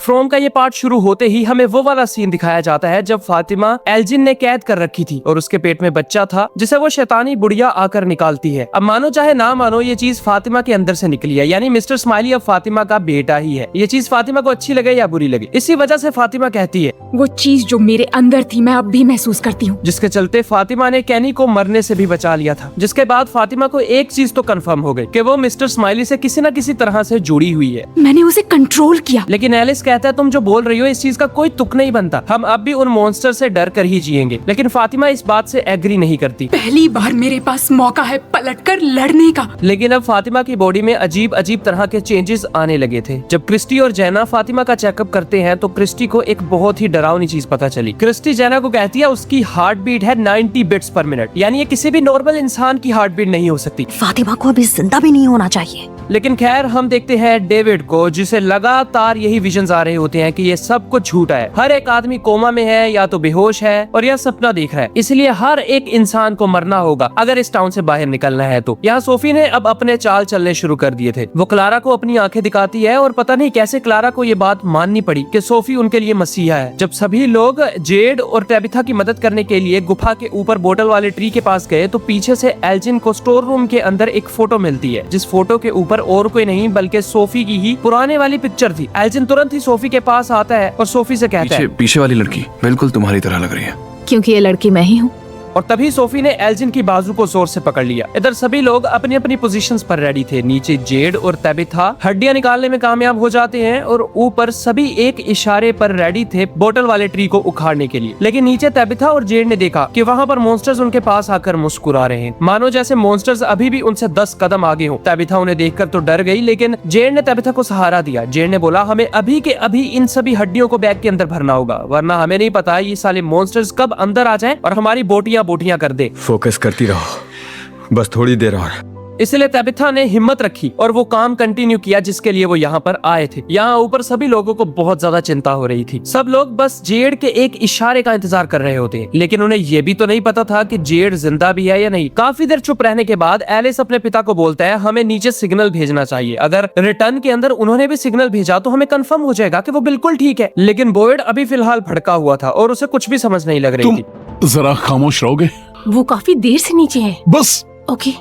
From का ये part शुरू होते ही हमें वो वाला सीन दिखाया जाता है जब फातिमा एल्जिन ने कैद कर रखी थी और उसके पेट में बच्चा था जिसे वो शैतानी बुढ़िया आकर निकालती है। अब मानो चाहे ना मानो ये चीज फातिमा के अंदर से निकली है, यानी मिस्टर स्माइली अब फातिमा का बेटा ही है। ये चीज फातिमा को अच्छी लगे या बुरी लगे, इसी वजह से फातिमा कहती है वो चीज जो मेरे अंदर थी मैं अब भी महसूस करती हूँ, जिसके चलते फातिमा ने कैनी को मरने से भी बचा लिया था। जिसके बाद फातिमा को एक चीज तो कंफर्म हो गई कि वो मिस्टर स्माइली से किसी न किसी तरह से जुड़ी हुई है। मैंने उसे कंट्रोल किया। लेकिन एलिस कहता है तुम जो बोल रही हो इस चीज का कोई तुक नहीं बनता, हम अब भी उन मॉन्स्टर से डर कर ही जिएंगे। लेकिन फातिमा इस बात से एग्री नहीं करती। पहली बार मेरे पास मौका है पलटकर लड़ने का। लेकिन अब फातिमा की बॉडी में अजीब अजीब तरह के चेंजेस आने लगे थे। जब क्रिस्टी और जैना फातिमा का चेकअप करते हैं तो क्रिस्टी को एक बहुत ही डरावनी चीज पता चली। क्रिस्टी जैना को कहती है उसकी हार्ट बीट है 90 बीट्स पर मिनट, यानी ये किसी भी नॉर्मल इंसान की हार्ट बीट नहीं हो सकती। फातिमा को अभी जिंदा भी नहीं होना चाहिए। लेकिन खैर हम देखते हैं डेविड को, जिसे लगातार यही विजन्स आ रहे होते हैं कि ये सब कुछ झूठा है, हर एक आदमी कोमा में है या तो बेहोश है और या सपना देख रहा है, इसलिए हर एक इंसान को मरना होगा अगर इस टाउन से बाहर निकलना है। तो यहाँ सोफी ने अब अपने चाल चलने शुरू कर दिए थे। वो क्लारा को अपनी आंखें दिखाती है और पता नहीं कैसे क्लारा को ये बात माननी पड़ी कि सोफी उनके लिए मसीहा है। जब सभी लोग जेड और टेबिथा की मदद करने के लिए गुफा के ऊपर बोतल वाले ट्री के पास गए तो पीछे से एल्जिन को स्टोर रूम के अंदर एक फोटो मिलती है, जिस फोटो के ऊपर और कोई नहीं बल्कि सोफी की ही पुराने वाली पिक्चर थी। एल्जिन तुरंत ही सोफी के पास आता है और सोफी से कहता है पीछे वाली लड़की बिल्कुल तुम्हारी तरह लग रही है। क्योंकि ये लड़की मैं ही हूँ। और तभी सोफी ने एल्जिन की बाजू को जोर से पकड़ लिया। इधर सभी लोग अपनी अपनी पोजीशंस पर रेडी थे। नीचे जेड और तेबिथा हड्डियां निकालने में कामयाब हो जाते हैं और ऊपर सभी एक इशारे पर रेडी थे बोतल वाले ट्री को उखाड़ने के लिए। लेकिन नीचे तेबिथा और जेड ने देखा कि वहाँ पर मॉन्स्टर्स उनके पास आकर मुस्कुरा रहे हैं, मानो जैसे मॉन्स्टर्स अभी भी उनसे 10 कदम आगे हो। तेबिथा उन्हें देखकर तो डर गई, लेकिन जेड ने तेबिथा को सहारा दिया। जेड ने बोला हमें अभी के अभी इन सभी हड्डियों को बैग के अंदर भरना होगा, वरना हमें नहीं पता ये साले मॉन्स्टर्स कब अंदर आ जाएं और हमारी बोटियां कर दे। फोकस करती रहो, बस थोड़ी देर और। इसलिए तेबिथा ने हिम्मत रखी और वो काम कंटिन्यू किया जिसके लिए वो यहाँ पर आए थे। यहाँ ऊपर सभी लोगों को बहुत ज्यादा चिंता हो रही थी। सब लोग बस जेड के एक इशारे का इंतजार कर रहे होते हैं, लेकिन उन्हें ये भी तो नहीं पता था कि जेड जिंदा भी है या नहीं। काफी देर चुप रहने के बाद एलिस अपने पिता को बोलता है हमें नीचे सिग्नल भेजना चाहिए, अगर रिटर्न के अंदर उन्होंने भी सिग्नल भेजा तो हमें कंफर्म हो जाएगा कि वो बिल्कुल ठीक है। लेकिन बॉयड अभी फिलहाल भड़का हुआ था और उसे कुछ भी समझ नहीं लग रही थी। जरा खामोश रहोगे? वो काफी देर से नीचे है। बस ओके।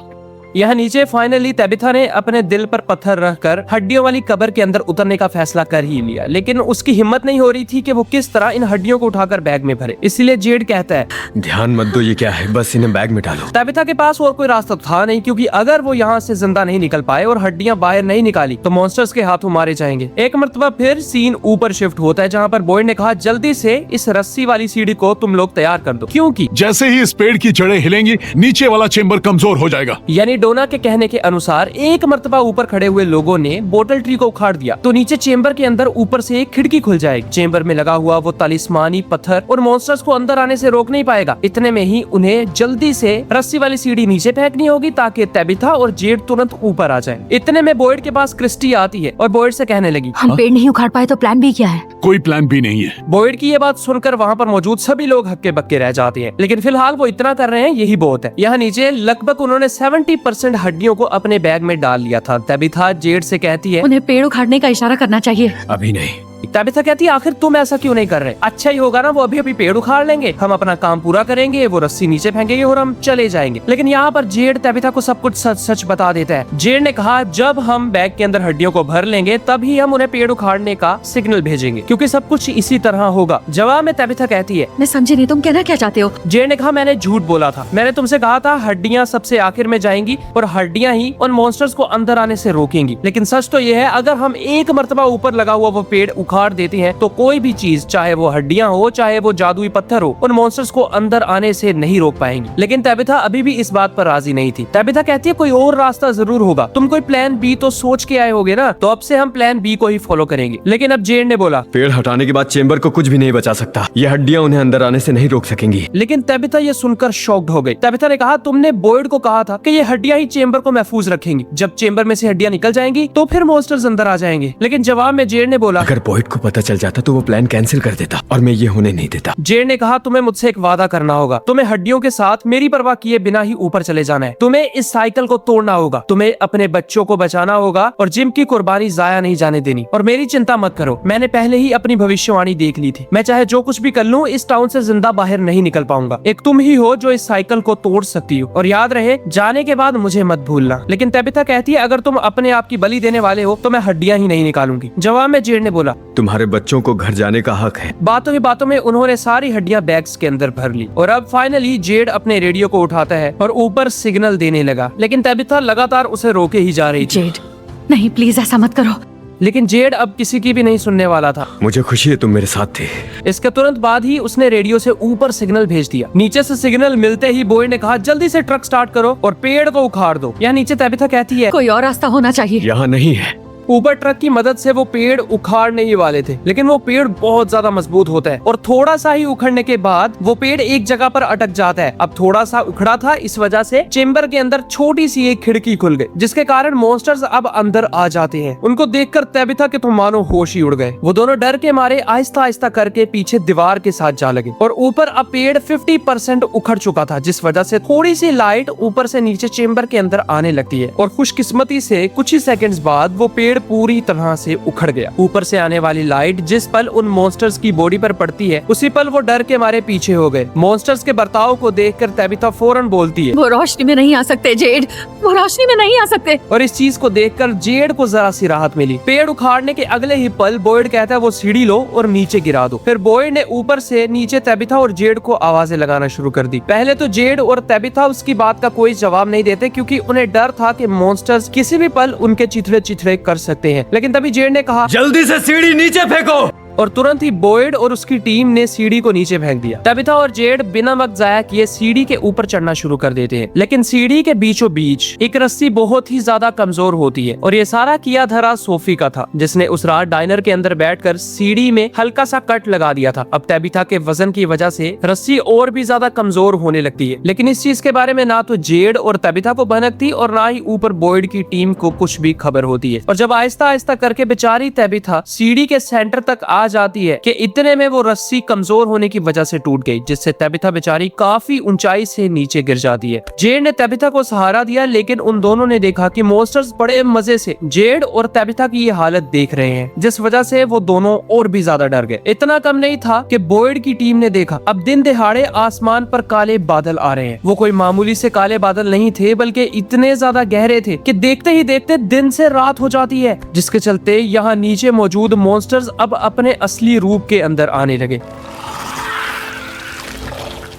यहाँ नीचे फाइनली तेबिथा ने अपने दिल पर पत्थर रखकर हड्डियों वाली कब्र के अंदर उतरने का फैसला कर ही लिया, लेकिन उसकी हिम्मत नहीं हो रही थी कि वो किस तरह इन हड्डियों को उठाकर बैग में भरे। इसलिए जेड कहता है ध्यान मत दो, ये क्या है, बस इन्हें बैग में डालो। तेबिथा के पास और कोई रास्ता था नहीं, क्योंकि अगर वो यहाँ से जिंदा नहीं निकल पाए और हड्डियां बाहर नहीं निकाली तो मॉन्स्टर्स के हाथों मारे जाएंगे। एक मरतबा फिर सीन ऊपर शिफ्ट होता है, जहाँ पर बॉयड ने कहा जल्दी से इस रस्सी वाली सीढ़ी को तुम लोग तैयार कर दो, क्योंकि जैसे ही इस पेड़ की जड़ें हिलेंगी नीचे वाला चेंबर कमजोर हो जाएगा। यानी डोना के कहने के अनुसार एक मर्तबा ऊपर खड़े हुए लोगों ने बोतल ट्री को उखाड़ दिया तो नीचे चेंबर के अंदर ऊपर से एक खिड़की खुल जाएगी। चेंबर में लगा हुआ वो तलिस्मानी पत्थर और मॉन्स्टर्स को अंदर आने से रोक नहीं पाएगा। इतने में ही उन्हें जल्दी से रस्सी वाली सीढ़ी नीचे फेंकनी होगी ताकि तेबिथा और जेड तुरंत ऊपर आ जाएं। इतने में बॉयड के पास क्रिस्टी आती है और बॉयड से कहने लगी हम पेड़ नहीं उखाड़ पाए तो प्लान बी क्या है? कोई प्लान बी नहीं है। बॉयड की ये बात सुनकर वहाँ पर मौजूद सभी लोग हक्के बक्के रह जाते हैं, लेकिन फिलहाल वो इतना कर रहे हैं यही बहुत है। यहाँ नीचे लगभग उन्होंने 70% हड्डियों को अपने बैग में डाल लिया था। तेबिथा जेड से कहती है उन्हें पेड़ उखाड़ने का इशारा करना चाहिए। अभी नहीं। तेबिथा कहती है आखिर तुम ऐसा क्यों नहीं कर रहे? अच्छा ही होगा ना, वो अभी अभी पेड़ उखाड़ लेंगे, हम अपना काम पूरा करेंगे, वो रस्सी नीचे फेंकेंगे और हम चले जाएंगे। लेकिन यहाँ पर जेड तेबिथा को सब कुछ सच सच बता देता है। जेड ने कहा जब हम बैग के अंदर हड्डियों को भर लेंगे तभी हम उन्हें पेड़ उखाड़ने का सिग्नल भेजेंगे, क्योंकि सब कुछ इसी तरह होगा। जवाब में तेबिथा कहती है मैं समझी नहीं, तुम कहना क्या चाहते हो? जेड ने कहा मैंने झूठ बोला था, मैंने तुमसे कहा था हड्डियां सबसे आखिर में जाएंगी और हड्डियां ही उन मॉन्स्टर्स को अंदर आने से रोकेंगी। लेकिन सच तो यह है अगर हम एक मर्तबा ऊपर लगा हुआ वो पेड़ उखाड़ देते हैं तो कोई भी चीज, चाहे वो हड्डियां हो चाहे वो जादुई पत्थर हो, उन मॉन्स्टर्स को अंदर आने से नहीं रोक पाएंगी। लेकिन तेबिथा अभी भी इस बात पर राजी नहीं थी। तेबिथा कहती है कोई और रास्ता जरूर होगा, तुम कोई प्लान बी तो सोच के आए होगे ना, तो अब से हम प्लान बी को ही फॉलो करेंगे। लेकिन अब जेड ने बोला पेड़ हटाने के बाद चेंबर को कुछ भी नहीं बचा सकता, ये हड्डियां उन्हें अंदर आने से नहीं रोक सकेंगी। लेकिन तेबिथा ये सुनकर शॉक्ड हो गई। तेबिथा ने कहा तुमने बॉयड को कहा था कि ये हड्डियां ही चेंबर को महफूज रखेंगी, जब चेंबर में से हड्डियां निकल जाएंगी तो फिर मॉन्स्टर्स अंदर आ जाएंगे। लेकिन जवाब में जेड ने बोला अगर बॉयड को पता चल जाता तो वो प्लान कैंसिल कर देता और मैं ये होने नहीं देता। जेड ने कहा तुम्हें मुझसे एक वादा करना होगा, तुम्हें हड्डियों के साथ मेरी परवाह किए बिना ही ऊपर चले जाना है, तुम्हें इस साइकिल को तोड़ना होगा, तुम्हें अपने बच्चों को बचाना होगा और जिम की कुर्बानी जाया नहीं जाने देनी। और मेरी चिंता मत करो, मैंने पहले ही ही अपनी भविष्यवाणी देख ली थी। मैं चाहे जो कुछ भी कर लूं, इस टाउन से जिंदा बाहर नहीं निकल पाऊंगा। एक तुम ही हो जो इस साइकिल को तोड़ सकती हो, और याद रहे जाने के बाद मुझे मत भूलना। लेकिन तबिथा कहती है अगर तुम अपने आप की बलि देने वाले हो तो मैं हड्डियां ही नहीं निकालूंगी। जवाब में जेड ने बोला तुम्हारे बच्चों को घर जाने का हक है। बातों ही बातों में उन्होंने सारी हड्डियां बैग्स के अंदर भर ली, और अब फाइनली जेड अपने रेडियो को उठाता है और ऊपर सिग्नल देने लगा। लेकिन तबिथा लगातार उसे रोके ही जा रही थी। जेड, नहीं प्लीज ऐसा मत करो। लेकिन जेड अब किसी की भी नहीं सुनने वाला था। मुझे खुशी है तुम मेरे साथ थे। इसके तुरंत बाद ही उसने रेडियो से ऊपर सिग्नल भेज दिया। नीचे से सिग्नल मिलते ही बॉय ने कहा जल्दी से ट्रक स्टार्ट करो और पेड़ को उखाड़ दो। यहाँ नीचे तबिथा कहती है कोई और रास्ता होना चाहिए। यहाँ नहीं है। ऊपर ट्रक की मदद से वो पेड़ उखाड़ने ही वाले थे, लेकिन वो पेड़ बहुत ज्यादा मजबूत होता है और थोड़ा सा ही उखड़ने के बाद वो पेड़ एक जगह पर अटक जाता है। अब थोड़ा सा उखड़ा था, इस वजह से चेम्बर के अंदर छोटी सी एक खिड़की खुल गई, जिसके कारण मॉन्स्टर्स अब अंदर आ जाते हैं। उनको देखकर तबिथा के तो मानो होश ही उड़ गए। वो दोनों डर के मारे आहिस्ता आहिस्ता करके पीछे दीवार के साथ जा लगे, और ऊपर अब पेड़ 50% उखड़ चुका था, जिस वजह से थोड़ी सी लाइट ऊपर से नीचे चेम्बर के अंदर आने लगती है। और खुशकिस्मती से कुछ ही सेकंड्स बाद वो पेड़ पूरी तरह से उखड़ गया। ऊपर से आने वाली लाइट जिस पल उन मॉन्स्टर्स की बॉडी पर पड़ती है, उसी पल वो डर के मारे पीछे हो गए। मॉन्स्टर्स के बर्ताव को देखकर तबिथा फौरन बोलती है वो रोशनी में नहीं आ सकते जेड, वो रोशनी में नहीं आ सकते। और इस चीज को देखकर जेड को जरा सी राहत मिली। पेड़ उखाड़ने के अगले ही पल बॉयड कहता है वो सीढ़ी लो और नीचे गिरा दो। फिर बॉयड ने ऊपर से नीचे तबिथा और जेड को आवाजें लगाना शुरू कर दी। पहले तो जेड और तबिथा उसकी बात का कोई जवाब नहीं देते, क्योंकि उन्हें डर था कि मॉन्स्टर्स किसी भी पल उनके चिथड़े चिथड़े कर सकते हैं। लेकिन तभी जेड ने कहा जल्दी से सीढ़ी नीचे फेंको। और तुरंत ही बॉयड और उसकी टीम ने सीढ़ी को नीचे फेंक दिया। तबिथा और जेड बिना वक्त जाया किए सीढ़ी के ऊपर चढ़ना शुरू कर देते हैं, लेकिन सीढ़ी के बीचों बीच एक रस्सी बहुत ही ज्यादा कमजोर होती है, और ये सारा किया धरा सोफी का था, जिसने उस रात डाइनर के अंदर बैठकर सीढ़ी में हल्का सा कट लगा दिया था। अब तबिथा के वजन की वजह से रस्सी और भी ज्यादा कमजोर होने लगती है, लेकिन इस चीज के बारे में ना तो जेड और तबिथा को भनक थी और ना ही ऊपर बॉयड की टीम को कुछ भी खबर होती है। और जब आहिस्ता आहिस्ता करके बेचारी तबिथा सीढ़ी के सेंटर तक आ जाती है कि इतने में वो रस्सी कमजोर होने की वजह से टूट गई, जिससे तबिथा बेचारी काफी ऊंचाई से नीचे गिर जाती है। जेड ने तबिथा को सहारा दिया, लेकिन उन दोनों ने देखा कि मॉन्स्टर्स बड़े मजे से जेड और तबिथा की ये हालत देख रहे हैं, जिस वजह से वो दोनों और भी ज्यादा डर गए। इतना कम नहीं था कि बॉयड की टीम ने देखा अब दिन दिहाड़े आसमान पर काले बादल आ रहे हैं। वो कोई मामूली से काले बादल नहीं थे, बल्कि इतने ज्यादा गहरे थे कि देखते ही देखते दिन से रात हो जाती है, जिसके चलते यहाँ नीचे मौजूद मॉन्स्टर्स अब अपने असली रूप के अंदर आने लगे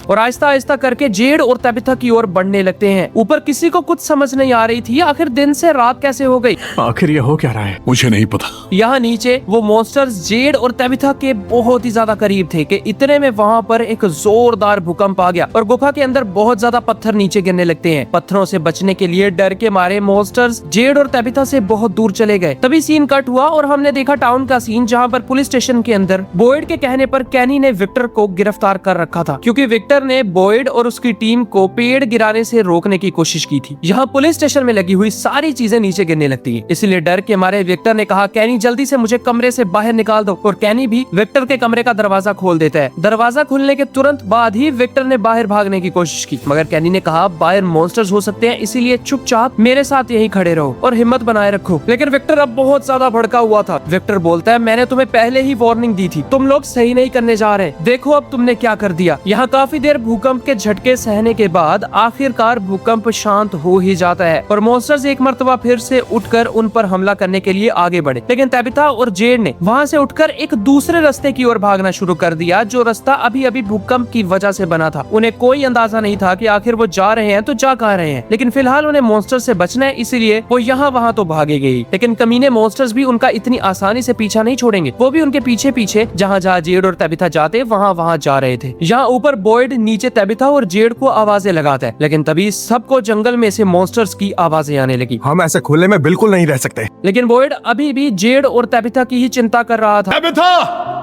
और आहिस्ता आहिस्ता करके जेड और तबिथा की ओर बढ़ने लगते हैं। ऊपर किसी को कुछ समझ नहीं आ रही थी आखिर दिन से रात कैसे हो गई। आखिर ये हो क्या रहा है, मुझे नहीं पता। यहाँ नीचे वो मॉन्स्टर्स जेड और तबिथा के बहुत ही ज्यादा करीब थे कि इतने में वहाँ पर एक जोरदार भूकंप आ गया और गुफा के अंदर बहुत ज्यादा पत्थर नीचे गिरने लगते हैं। पत्थरों से बचने के लिए डर के मारे मॉन्स्टर्स जेड और तबिथा से बहुत दूर चले गए। तभी सीन कट हुआ और हमने देखा टाउन का सीन, जहाँ पर पुलिस स्टेशन के अंदर बॉयड के कहने पर कैनी ने विक्टर को गिरफ्तार कर रखा था, क्योंकि विक्टर ने बॉयड और उसकी टीम को पेड़ गिराने से रोकने की कोशिश की थी। यहाँ पुलिस स्टेशन में लगी हुई सारी चीजें नीचे गिरने लगती हैं। इसलिए डर के मारे विक्टर ने कहा कैनी जल्दी से मुझे कमरे से बाहर निकाल दो, और कैनी भी विक्टर के कमरे का दरवाजा खोल देता है। दरवाजा खुलने के तुरंत बाद ही विक्टर ने बाहर भागने की कोशिश की, मगर कैनी ने कहा बाहर मॉन्स्टर्स हो सकते हैं, इसीलिए चुपचाप मेरे साथ यहीं खड़े रहो और हिम्मत बनाए रखो। लेकिन विक्टर अब बहुत ज्यादा भड़का हुआ था। विक्टर बोलता है मैंने तुम्हें पहले ही वार्निंग दी थी, तुम लोग सही नहीं करने जा रहे, देखो अब तुमने क्या कर दिया। यहाँ काफी देर भूकंप के झटके सहने के बाद आखिरकार भूकंप शांत हो ही जाता है और मॉन्स्टर्स एक मर्तबा फिर से उठकर उन पर हमला करने के लिए आगे बढ़े। लेकिन तबिथा और जेड ने वहाँ से उठकर एक दूसरे रास्ते की ओर भागना शुरू कर दिया, जो रास्ता अभी अभी भूकंप की वजह से बना था। उन्हें कोई अंदाजा नहीं था कि आखिर वो जा रहे हैं तो जा कहाँ रहे हैं, लेकिन फिलहाल उन्हें मॉन्स्टर से बचना है, इसीलिए वो यहाँ वहाँ तो भागे गई। लेकिन कमीने मॉन्स्टर्स भी उनका इतनी आसानी से पीछा नहीं छोड़ेंगे, वो भी उनके पीछे पीछे जहाँ जहाँ जेड और तबिथा जाते वहाँ वहाँ जा रहे थे। यहाँ ऊपर बॉयड नीचे तबिथा और जेड को आवाजें लगाता है, लेकिन तभी सबको जंगल में से मॉन्स्टर्स की आवाजें आने लगी। हम ऐसे खुले में बिल्कुल नहीं रह सकते। लेकिन बॉयड अभी भी जेड और तबिथा की ही चिंता कर रहा था। तबिथा!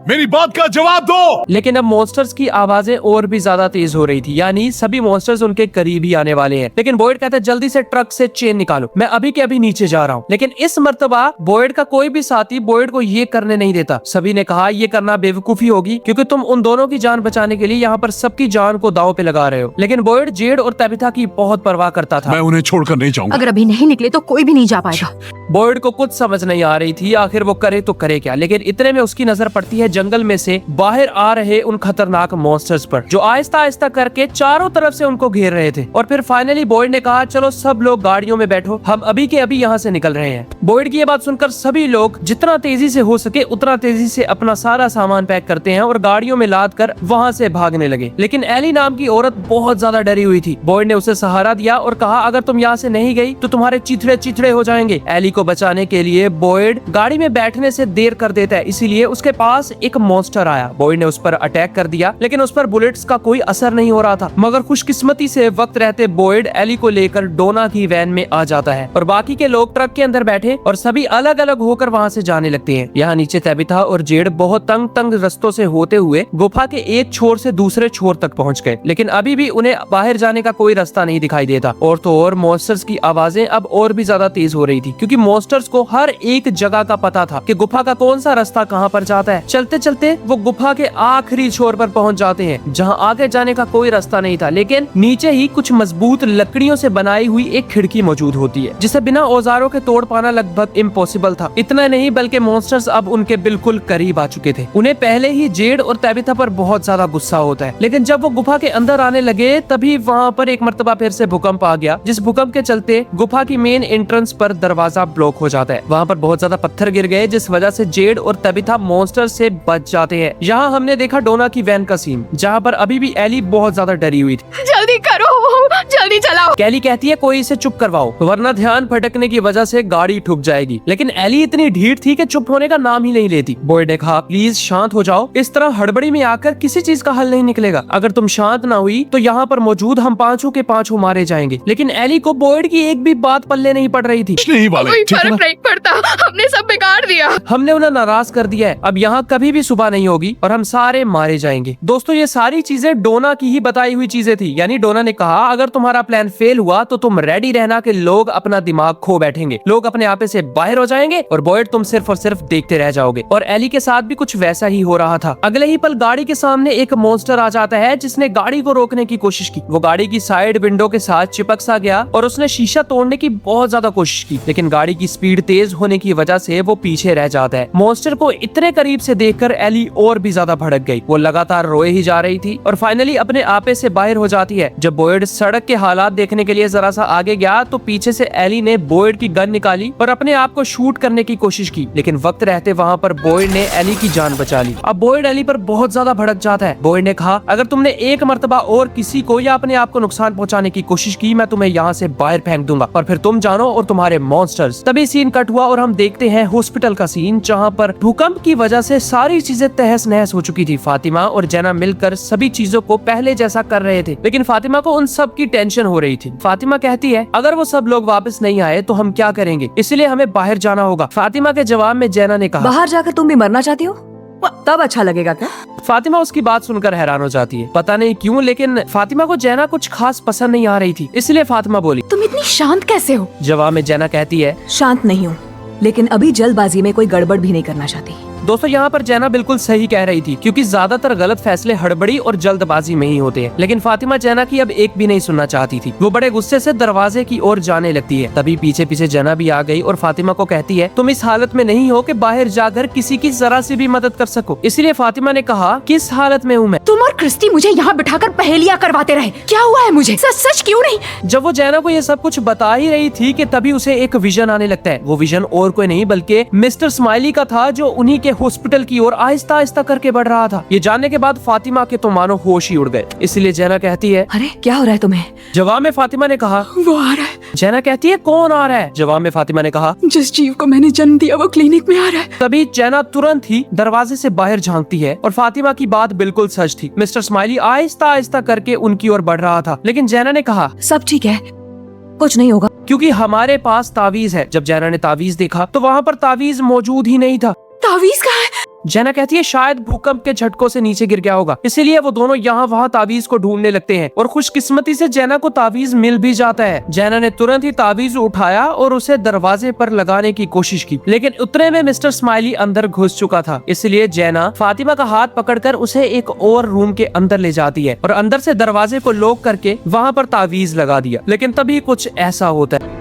मेरी बात का जवाब दो। लेकिन अब मॉन्स्टर्स की आवाजें और भी ज्यादा तेज हो रही थी, यानी सभी मॉन्स्टर्स उनके करीब ही आने वाले हैं। लेकिन बॉयड कहता है जल्दी से ट्रक से चेन निकालो, मैं अभी के अभी नीचे जा रहा हूँ। लेकिन इस मर्तबा बॉयड का कोई भी साथी बॉयड को ये करने नहीं देता। सभी ने कहा ये करना बेवकूफी होगी, क्योंकि तुम उन दोनों की जान बचाने के लिए यहाँ पर सबकी जान को दांव पे लगा रहे हो। लेकिन बॉयड जेड और तबिथा की बहुत परवाह करता था। मैं उन्हें छोड़कर नहीं जाऊंगा। अगर अभी नहीं निकले तो कोई भी नहीं जा पाएगा। बॉयड को कुछ समझ नहीं आ रही थी आखिर वो करे तो करे क्या। लेकिन इतने में उसकी नजर पड़ती है जंगल में से बाहर आ रहे उन खतरनाक मॉन्स्टर्स पर, जो आहिस्ता आहिस्ता करके चारों तरफ से उनको घेर रहे थे। और फिर फाइनली बॉयड ने कहा चलो सब लोग गाड़ियों में बैठो, हम अभी के अभी यहाँ से निकल रहे हैं। बॉयड की ये बात सुनकर सभी लोग जितना तेजी से हो सके उतना तेजी से अपना सारा सामान पैक करते हैं और गाड़ियों में लाद कर वहाँ से भागने लगे। लेकिन एली नाम की औरत बहुत ज्यादा डरी हुई थी। बॉयड ने उसे सहारा दिया और कहा अगर तुम यहाँ से नहीं गई तो तुम्हारे चिथड़े चिथड़े हो जाएंगे। एली को बचाने के लिए बॉयड गाड़ी में बैठने से देर कर देता है, इसीलिए उसके पास एक मॉन्स्टर आया। बॉयड ने उस पर अटैक कर दिया, लेकिन उस पर बुलेट्स का कोई असर नहीं हो रहा था। मगर खुशकिस्मती से वक्त रहते बॉयड एली को लेकर डोना की वैन में आ जाता है और बाकी के लोग ट्रक के अंदर बैठे और सभी अलग अलग होकर वहाँ से जाने लगते हैं। यहाँ नीचे तबिथा और जेड बहुत तंग तंग रस्तों से होते हुए गुफा के एक छोर से दूसरे छोर तक पहुँच गए, लेकिन अभी भी उन्हें बाहर जाने का कोई रास्ता नहीं दिखाई देता। और तो और मॉन्स्टर्स की आवाजें अब और भी ज्यादा तेज हो रही थी, क्योंकि मॉन्स्टर्स को हर एक जगह का पता था कि गुफा का कौन सा रास्ता कहाँ पर जाता है। चलते चलते वो गुफा के आखिरी छोर पर पहुंच जाते हैं, जहां आगे जाने का कोई रास्ता नहीं था। लेकिन नीचे ही कुछ मजबूत लकड़ियों से बनाई हुई एक खिड़की मौजूद होती है, जिसे बिना औजारों के तोड़ पाना लगभग इम्पॉसिबल था। इतना नहीं बल्कि मॉन्स्टर्स अब उनके बिल्कुल करीब आ चुके थे। उन्हें पहले ही जेड और तबिथा पर बहुत ज्यादा गुस्सा होता है, लेकिन जब वो गुफा के अंदर आने लगे तभी वहाँ पर एक मर्तबा फिर से भूकंप आ गया, जिस भूकंप के चलते गुफा की मेन एंट्रेंस पर दरवाजा ब्लॉक हो जाता है। वहाँ पर बहुत ज्यादा पत्थर गिर गए, जिस वजह से जेड और तबिथा मॉन्स्टर से बच जाते हैं। यहाँ हमने देखा डोना की वैन का सीन, जहाँ पर अभी भी एली बहुत ज्यादा डरी हुई थी। जल्दी करो, जल्दी चलाओ। कैली कहती है कोई इसे चुप करवाओ, वरना ध्यान भटकने की वजह से गाड़ी ठुक जाएगी। लेकिन एली इतनी ढीठ थी कि चुप होने का नाम ही नहीं लेती। बॉयड ने कहा प्लीज शांत हो जाओ, इस तरह हड़बड़ी में आकर किसी चीज का हल नहीं निकलेगा। अगर तुम शांत ना हुई तो यहाँ पर मौजूद हम पांचों के पांचों मारे जाएंगे। लेकिन एली को बॉयड की एक भी बात पल्ले नहीं पड़ रही थी। नहीं वाले, कोई ठीक है ना? फर्क नहीं पड़ता, हमने सब बिगाड़ दिया। हमने उन्हें नाराज कर दिया है, अब यहाँ कभी भी सुबह नहीं होगी और हम सारे मारे जाएंगे। दोस्तों ये सारी चीजें डोना की ही बताई हुई चीजें थी। यानी डोना ने कहा अगर तुम्हारा प्लान फेल हुआ तो तुम रेडी रहना कि लोग अपना दिमाग खो बैठेंगे, लोग अपने आपे से बाहर हो जाएंगे और बॉयड तुम सिर्फ और सिर्फ देखते रह जाओगे। और एली के साथ भी कुछ वैसा ही हो रहा था। अगले ही पल गाड़ी के सामने एक मॉन्स्टर आ जाता है, जिसने गाड़ी को रोकने की कोशिश की। वो गाड़ी की साइड विंडो के साथ चिपक सा गया और उसने शीशा तोड़ने की बहुत ज्यादा कोशिश की, लेकिन गाड़ी की स्पीड तेज होने की वजह से वो पीछे रह जाता है। मॉन्स्टर को इतने करीब से देखकर एली और भी ज्यादा भड़क गई। वो लगातार रोए ही जा रही थी और फाइनली अपने आपे से बाहर हो जाती है। जब बॉयड सड़क के हालात देखने के लिए जरा सा आगे गया तो पीछे से एली ने बॉयड की गन निकाली और अपने आप को शूट करने की कोशिश की, लेकिन वक्त रहते वहाँ पर बॉयड ने एली की जान बचा ली। अब बॉयड एली पर बहुत ज्यादा भड़क जाता है। बॉयड ने कहा अगर तुमने एक मर्तबा और किसी को या अपने आप को नुकसान पहुंचाने की कोशिश की मैं तुम्हें यहाँ से बाहर फेंक दूंगा और फिर तुम जानो और तुम्हारे मॉन्स्टर्स। तभी सीन कट हुआ और हम देखते हैं हॉस्पिटल का सीन, जहाँ पर भूकंप की वजह से सारी चीजें तहस नहस हो चुकी थी। फातिमा और जेना मिलकर सभी चीजों को पहले जैसा कर रहे थे, लेकिन फातिमा को उन सब की टेंशन हो रही थी। फातिमा कहती है अगर वो सब लोग वापस नहीं आए तो हम क्या करेंगे, इसलिए हमें बाहर जाना होगा। फातिमा के जवाब में जेना ने कहा बाहर जाकर तुम भी मरना चाहती हो, तब अच्छा लगेगा क्या? फातिमा उसकी बात सुनकर हैरान हो जाती है। पता नहीं क्यों, लेकिन फातिमा को जेना कुछ खास पसंद नहीं आ रही थी, इसलिए फातिमा बोली तुम इतनी शांत कैसे हो? जवाब में जेना कहती है शांत नहीं हूँ, लेकिन अभी जल्दबाजी में कोई गड़बड़ भी नहीं करना चाहती। दोस्तों यहाँ पर जेना बिल्कुल सही कह रही थी, क्योंकि ज्यादातर गलत फैसले हड़बड़ी और जल्दबाजी में ही होते हैं। लेकिन फातिमा जेना की अब एक भी नहीं सुनना चाहती थी। वो बड़े गुस्से से दरवाजे की ओर जाने लगती है। तभी पीछे पीछे जेना भी आ गई और फातिमा को कहती है तुम इस हालत में नहीं हो कि बाहर जाकर किसी की जरा सी भी मदद कर सको। इसलिए फातिमा ने कहा किस हालत में हूँ मैं? तुम और क्रिस्टी मुझे यहाँ बिठाकर पहेलियाँ करवाते रहे, क्या हुआ है मुझे? सच सच क्यों नहीं? जब वो जेना को ये सब कुछ बता ही रही थी कि तभी उसे एक विजन आने लगता है। वो विजन और कोई नहीं बल्कि मिस्टर स्माइली का था, जो उन्हीं के हॉस्पिटल की ओर आहिस्ता आहिस्ता करके बढ़ रहा था। ये जानने के बाद फातिमा के तो मानो होश ही उड़ गए। इसलिए जेना कहती है अरे क्या हो रहा है तुम्हें? जवाब में फातिमा ने कहा वो आ रहा है। जेना कहती है कौन आ रहा है? जवाब में फातिमा ने कहा जिस जीव को मैंने जन्म दिया वो क्लिनिक में आ रहा है। तभी जेना तुरंत ही दरवाजे से बाहर झांकती है और फातिमा की बात बिल्कुल सच थी। मिस्टर स्माइली आहिस्ता आहिस्ता करके उनकी ओर बढ़ रहा था। लेकिन जेना ने कहा सब ठीक है, कुछ नहीं होगा। क्योंकि हमारे पास तावीज है। जब जेना ने तावीज देखा तो वहाँ पर तावीज मौजूद ही नहीं था। तावीज कहाँ है? जेना कहती है शायद भूकंप के झटकों से नीचे गिर गया होगा, इसीलिए वो दोनों यहाँ वहाँ तावीज को ढूंढने लगते हैं और खुशकिस्मती से जेना को तावीज मिल भी जाता है। जेना ने तुरंत ही तावीज उठाया और उसे दरवाजे पर लगाने की कोशिश की, लेकिन उतने में मिस्टर स्माइली अंदर घुस चुका था। इसलिए जेना फातिमा का हाथ पकड़कर उसे एक और रूम के अंदर ले जाती है और अंदर से दरवाजे को लॉक करके वहाँ पर तावीज लगा दिया। लेकिन तभी कुछ ऐसा होता है।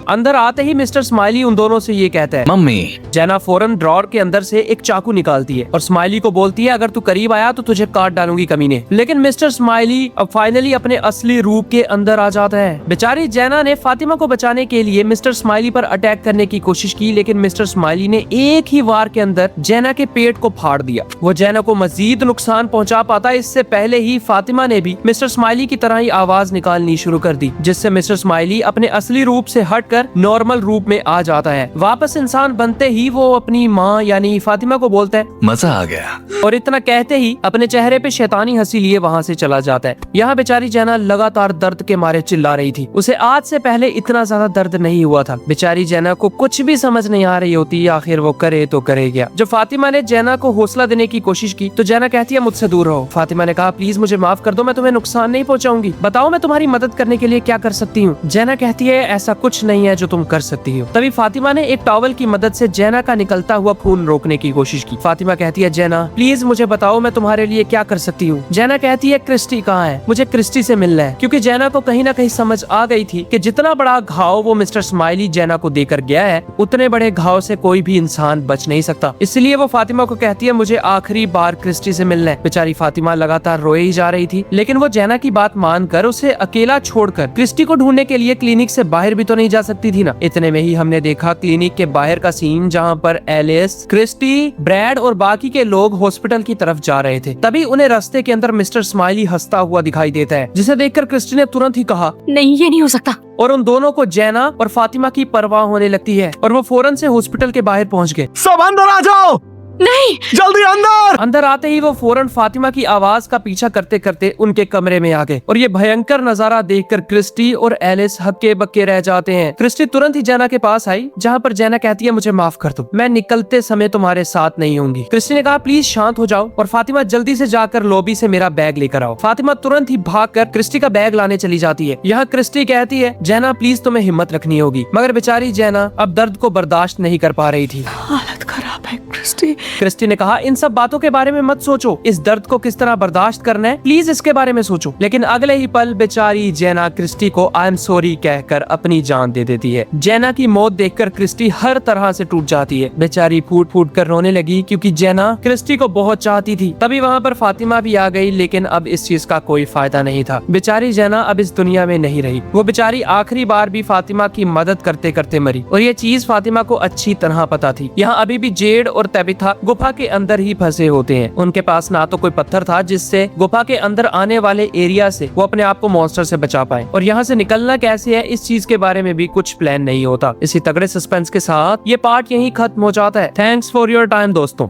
अंदर आते ही मिस्टर स्माइली उन दोनों से ये कहता है, मम्मी। जेना फौरन ड्रॉर के अंदर से एक चाकू निकालती है और स्माइली को बोलती है अगर तू करीब आया तो तुझे काट डालूंगी कमीने। लेकिन मिस्टर स्माइली अब फाइनली अपने असली रूप के अंदर आ जाता है। बेचारी जेना ने फातिमा को बचाने के लिए मिस्टर स्माइली पर अटैक करने की कोशिश की, लेकिन मिस्टर स्माइली ने एक ही वार के अंदर जेना के पेट को फाड़ दिया। वो जेना को मजीद नुकसान पहुंचा पाता इससे पहले ही फातिमा ने भी मिस्टर स्माइली की तरह ही आवाज निकालनी शुरू कर दी, जिससे मिस्टर स्माइली अपने असली रूप से हटकर नॉर्मल रूप में आ जाता है। वापस इंसान बनते ही वो अपनी माँ यानी फातिमा को बोलता है मजा आ गया। और इतना कहते ही अपने चेहरे पे शैतानी हंसी लिए वहाँ से चला जाता है। यहाँ बेचारी जेना लगातार दर्द के मारे चिल्ला रही थी। उसे आज से पहले इतना ज्यादा दर्द नहीं हुआ था। बेचारी जेना को कुछ भी समझ नहीं आ रही होती, आखिर वो करे तो करे क्या। जब फातिमा ने जेना को हौसला देने की कोशिश की तो जेना कहती है मुझसे दूर रहो। फातिमा ने कहा प्लीज मुझे माफ कर दो, मैं तुम्हें नुकसान नहीं पहुँचाऊंगी, बताओ मैं तुम्हारी मदद करने के लिए क्या कर सकती हूँ। जेना कहती है ऐसा कुछ नहीं है जो तुम कर सकती हो। तभी फातिमा ने एक टॉवल की मदद से जेना का निकलता हुआ खून रोकने की कोशिश की। फातिमा कहती है जेना प्लीज मुझे बताओ मैं तुम्हारे लिए क्या कर सकती हूँ। जेना कहती है क्रिस्टी कहाँ है, मुझे क्रिस्टी से मिलना है। क्योंकि जेना को कहीं ना कहीं समझ आ गई थी कि जितना बड़ा घाव वो मिस्टर स्माइली जेना को देकर गया है उतने बड़े घाव से कोई भी इंसान बच नहीं सकता। इसलिए वो फातिमा को कहती है मुझे आखिरी बार क्रिस्टी से मिलना है। बेचारी फातिमा लगातार रोए ही जा रही थी, लेकिन वो जेना की बात मानकर उसे अकेला छोड़कर क्रिस्टी को ढूंढने के लिए क्लिनिक से बाहर भी तो नहीं जा सकती थी ना। इतने में ही हमने देखा क्लिनिक के बाहर का सीन जहाँ पर एलिस, क्रिस्टी, ब्रैड और बाकी के लोग हॉस्पिटल की तरफ जा रहे थे। तभी उन्हें रास्ते के अंदर मिस्टर स्माइली हंसता हुआ दिखाई देता है, जिसे देखकर क्रिस्टी ने तुरंत ही कहा नहीं, ये नहीं हो सकता। और उन दोनों को जेना और फातिमा की परवाह होने लगती है और वो फौरन से हॉस्पिटल के बाहर पहुंच गए। सब अंदर आ जाओ, नहीं, जल्दी अंदर। अंदर आते ही वो फौरन फातिमा की आवाज का पीछा करते करते उनके कमरे में आ गए और ये भयंकर नजारा देखकर क्रिस्टी और एलिस हक्के बक्के रह जाते हैं। क्रिस्टी तुरंत ही जेना के पास आई, जहाँ पर जेना कहती है मुझे माफ कर दो, मैं निकलते समय तुम्हारे साथ नहीं होंगी। क्रिस्टी ने कहा प्लीज शांत हो जाओ और फातिमा जल्दी से जाकर लॉबी से मेरा बैग लेकर आओ। फातिमा तुरंत ही भागकर क्रिस्टी का बैग लाने चली जाती है। यहाँ क्रिस्टी कहती है जेना प्लीज तुम्हें हिम्मत रखनी होगी, मगर बेचारी जेना अब दर्द को बर्दाश्त नहीं कर पा रही थी। हालत खराब है क्रिस्टी। क्रिस्टी ने कहा इन सब बातों के बारे में मत सोचो, इस दर्द को किस तरह बर्दाश्त करना है प्लीज इसके बारे में सोचो। लेकिन अगले ही पल बेचारी जेना क्रिस्टी को आई एम सॉरी कहकर अपनी जान दे देती है। जेना की मौत देखकर क्रिस्टी हर तरह से टूट जाती है। बेचारी फूट फूट कर रोने लगी क्योंकि जेना क्रिस्टी को बहुत चाहती थी। तभी वहाँ पर फातिमा भी आ गई, लेकिन अब इस चीज का कोई फायदा नहीं था। बेचारी जेना अब इस दुनिया में नहीं रही। वो बेचारी आखिरी बार भी फातिमा की मदद करते करते मरी और ये चीज फातिमा को अच्छी तरह पता थी। यहाँ अभी भी जेड और तबिथा गुफा के अंदर ही फंसे होते हैं। उनके पास ना तो कोई पत्थर था जिससे गुफा के अंदर आने वाले एरिया से वो अपने आप को मॉन्स्टर से बचा पाए, और यहाँ से निकलना कैसे है इस चीज के बारे में भी कुछ प्लान नहीं होता। इसी तगड़े सस्पेंस के साथ ये पार्ट यहीं खत्म हो जाता है। थैंक्स फॉर योर टाइम दोस्तों।